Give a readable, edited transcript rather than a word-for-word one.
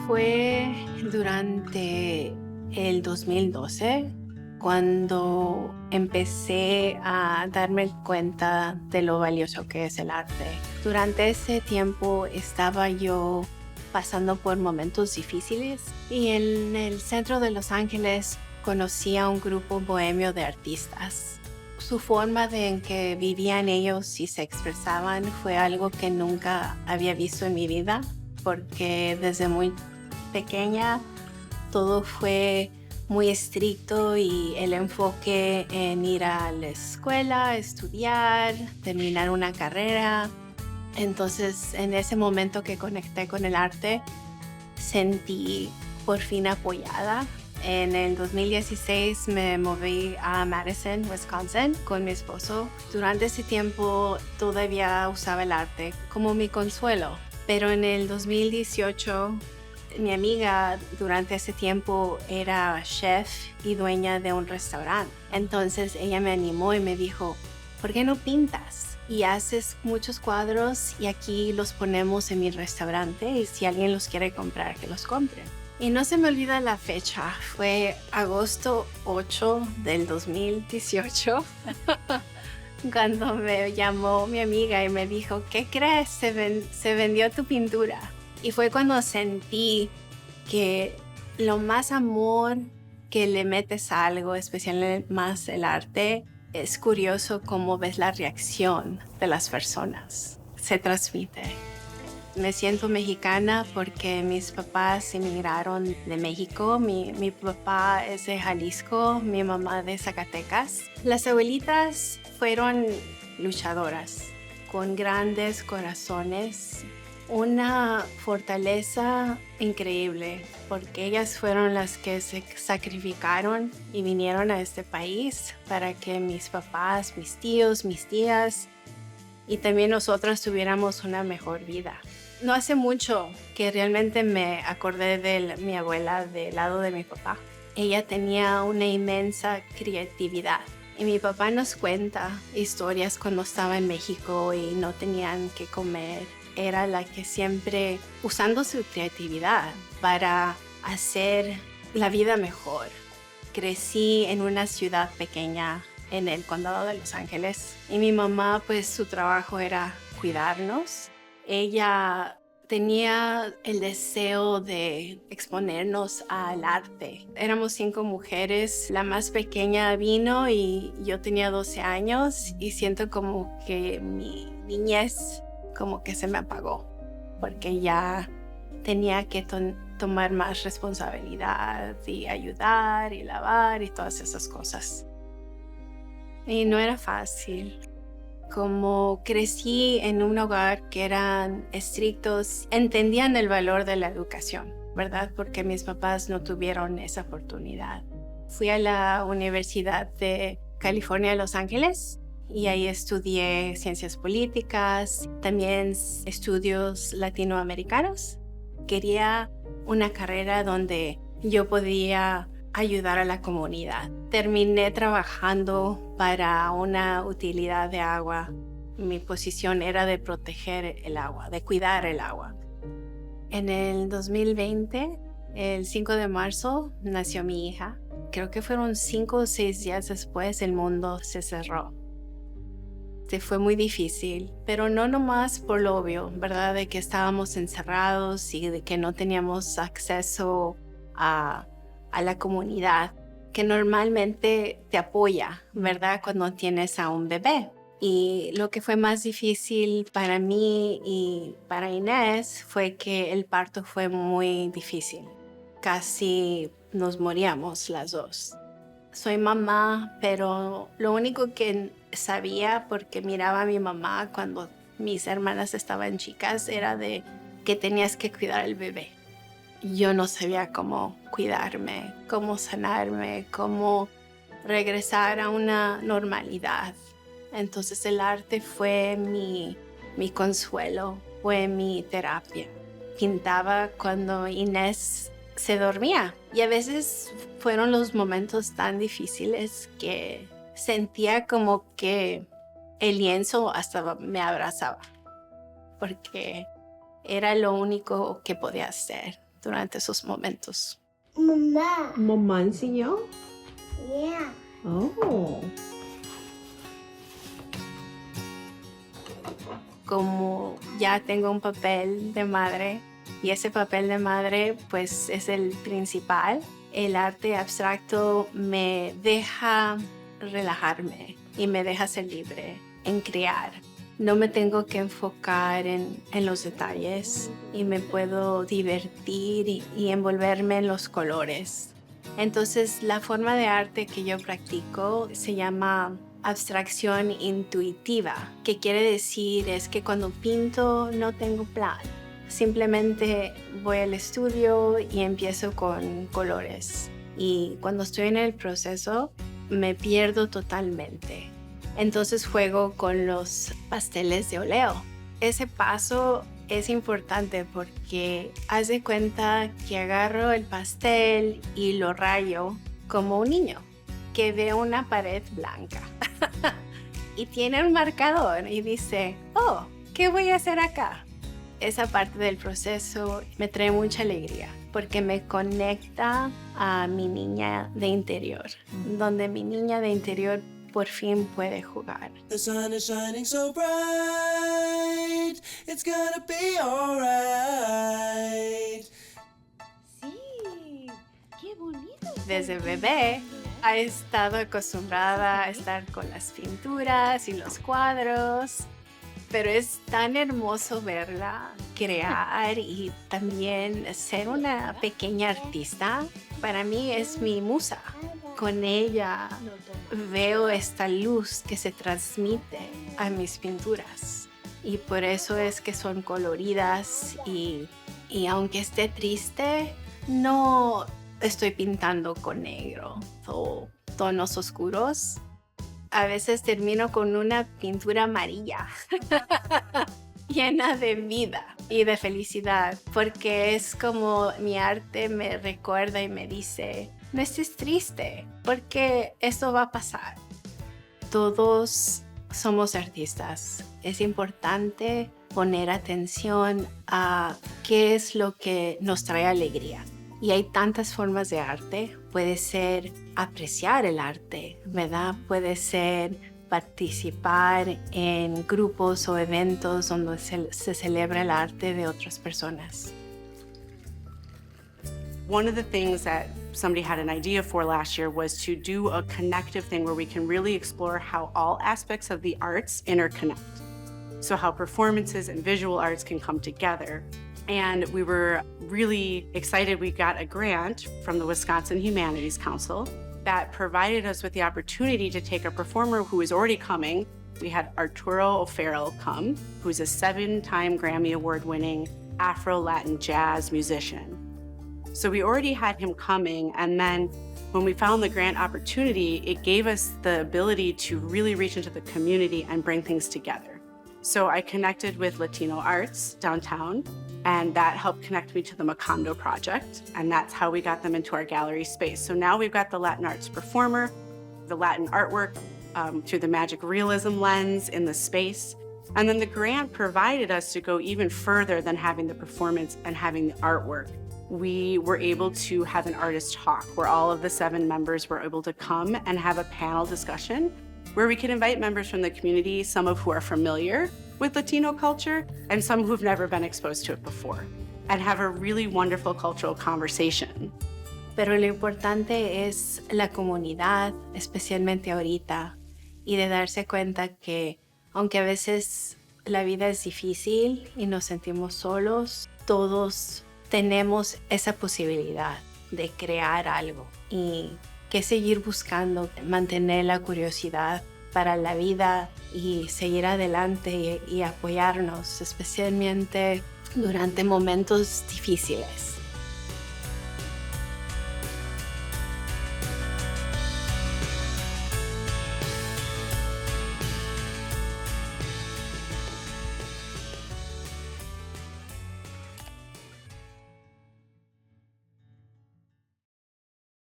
Fue durante el 2012 cuando empecé a darme cuenta de lo valioso que es el arte. Durante ese tiempo estaba yo pasando por momentos difíciles y en el centro de Los Ángeles conocí a un grupo bohemio de artistas. Su forma en que vivían ellos y se expresaban fue algo que nunca había visto en mi vida, porque desde muy pequeña todo fue muy estricto y el enfoque en ir a la escuela, estudiar, terminar una carrera. Entonces, en ese momento que conecté con el arte, sentí por fin apoyada. En el 2016 me moví a Madison, Wisconsin, con mi esposo. Durante ese tiempo todavía usaba el arte como mi consuelo, pero en el 2018 mi amiga durante ese tiempo era chef y dueña de un restaurante. Entonces ella me animó y me dijo, ¿por qué no pintas? Y haces muchos cuadros y aquí los ponemos en mi restaurante y si alguien los quiere comprar, que los compre. Y no se me olvida la fecha, fue agosto 8 del 2018 cuando me llamó mi amiga y me dijo, ¿qué crees? Se vendió tu pintura. Y fue cuando sentí que lo más amor que le metes a algo, especialmente más el arte, es curioso cómo ves la reacción de las personas. Se transmite. Me siento mexicana porque mis papás emigraron de México. Mi papá es de Jalisco, mi mamá de Zacatecas. Las abuelitas fueron luchadoras, con grandes corazones, una fortaleza increíble, porque ellas fueron las que se sacrificaron y vinieron a este país para que mis papás, mis tíos, mis tías y también nosotros tuviéramos una mejor vida. No hace mucho que realmente me acordé de mi abuela del lado de mi papá. Ella tenía una inmensa creatividad. Y mi papá nos cuenta historias cuando estaba en México y no tenían que comer. Era la que siempre usando su creatividad para hacer la vida mejor. Crecí en una ciudad pequeña en el condado de Los Ángeles y mi mamá, pues su trabajo era cuidarnos. Ella tenía el deseo de exponernos al arte. Éramos 5 mujeres, la más pequeña vino y yo tenía 12 años y siento como que mi niñez como que se me apagó porque ya tenía que tomar más responsabilidad y ayudar y lavar y todas esas cosas. Y no era fácil. Como crecí en un hogar que eran estrictos, entendían el valor de la educación, ¿verdad? Porque mis papás no tuvieron esa oportunidad. Fui a la Universidad de California, Los Ángeles, y ahí estudié ciencias políticas, también estudios latinoamericanos. Quería una carrera donde yo podía ayudar a la comunidad. Terminé trabajando para una utilidad de agua. Mi posición era de proteger el agua, de cuidar el agua. En el 2020, el 5 de marzo, nació mi hija. Creo que fueron 5 o 6 días después el mundo se cerró. Fue muy difícil, pero no nomás por lo obvio, ¿verdad? De que estábamos encerrados y de que no teníamos acceso a la comunidad que normalmente te apoya, ¿verdad? Cuando tienes a un bebé. Y lo que fue más difícil para mí y para Inés fue que el parto fue muy difícil. Casi nos moríamos las dos. Soy mamá, pero lo único que sabía, porque miraba a mi mamá cuando mis hermanas estaban chicas, era de que tenías que cuidar al bebé. Yo no sabía cómo cuidarme, cómo sanarme, cómo regresar a una normalidad. Entonces el arte fue mi consuelo, fue mi terapia. Pintaba cuando Inés se dormía y a veces fueron los momentos tan difíciles que sentía como que el lienzo hasta me abrazaba porque era lo único que podía hacer. durante esos momentos. Mamá. ¿Mamá enseñó? Yeah. Oh. Como ya tengo un papel de madre y ese papel de madre pues es el principal, el arte abstracto me deja relajarme y me deja ser libre en crear. No me tengo que enfocar en los detalles y me puedo divertir y envolverme en los colores. Entonces, la forma de arte que yo practico se llama abstracción intuitiva, que quiere decir es que cuando pinto no tengo plan. Simplemente voy al estudio y empiezo con colores. Y cuando estoy en el proceso, me pierdo totalmente. Entonces juego con los pasteles de óleo. Ese paso es importante porque haz de cuenta que agarro el pastel y lo rayo como un niño que ve una pared blanca y tiene un marcador y dice, oh, ¿qué voy a hacer acá? Esa parte del proceso me trae mucha alegría porque me conecta a mi niña de interior, donde mi niña de interior por fin puede jugar. The sun is shining so bright, it's gonna be alright. Sí, qué bonito. Desde bebé ha estado acostumbrada a estar con las pinturas y los cuadros, pero es tan hermoso verla crear y también ser una pequeña artista. Para mí es mi musa. Con ella veo esta luz que se transmite a mis pinturas y por eso es que son coloridas y aunque esté triste, no estoy pintando con negro o tonos oscuros. A veces termino con una pintura amarilla llena de vida y de felicidad, porque es como mi arte me recuerda y me dice, no estés triste, porque esto va a pasar. Todos somos artistas. Es importante poner atención a qué es lo que nos trae alegría. Y hay tantas formas de arte. Puede ser apreciar el arte, ¿verdad? Puede ser participar en grupos o eventos donde se celebra el arte de otras personas. One of the things that somebody had an idea for last year was to do a connective thing where we can really explore how all aspects of the arts interconnect. So how performances and visual arts can come together. And we were really excited. We got a grant from the Wisconsin Humanities Council that provided us with the opportunity to take a performer who is already coming. We had Arturo O'Farrell come, who's a 7-time Grammy Award-winning Afro-Latin jazz musician. So we already had him coming, and then when we found the grant opportunity, it gave us the ability to really reach into the community and bring things together. So I connected with Latino Arts downtown, and that helped connect me to the Macondo Project, and that's how we got them into our gallery space. So now we've got the Latin arts performer, the Latin artwork through the magic realism lens in the space, and then the grant provided us to go even further than having the performance and having the artwork. We were able to have an artist talk where all of the 7 members were able to come and have a panel discussion where we could invite members from the community, some of who are familiar with Latino culture and some who've never been exposed to it before, and have a really wonderful cultural conversation. Pero lo importante es la comunidad, especialmente ahorita, y de darse cuenta que aunque a veces la vida es difícil y nos sentimos solos, todos tenemos esa posibilidad de crear algo y que seguir buscando, mantener la curiosidad para la vida y seguir adelante y apoyarnos, especialmente durante momentos difíciles.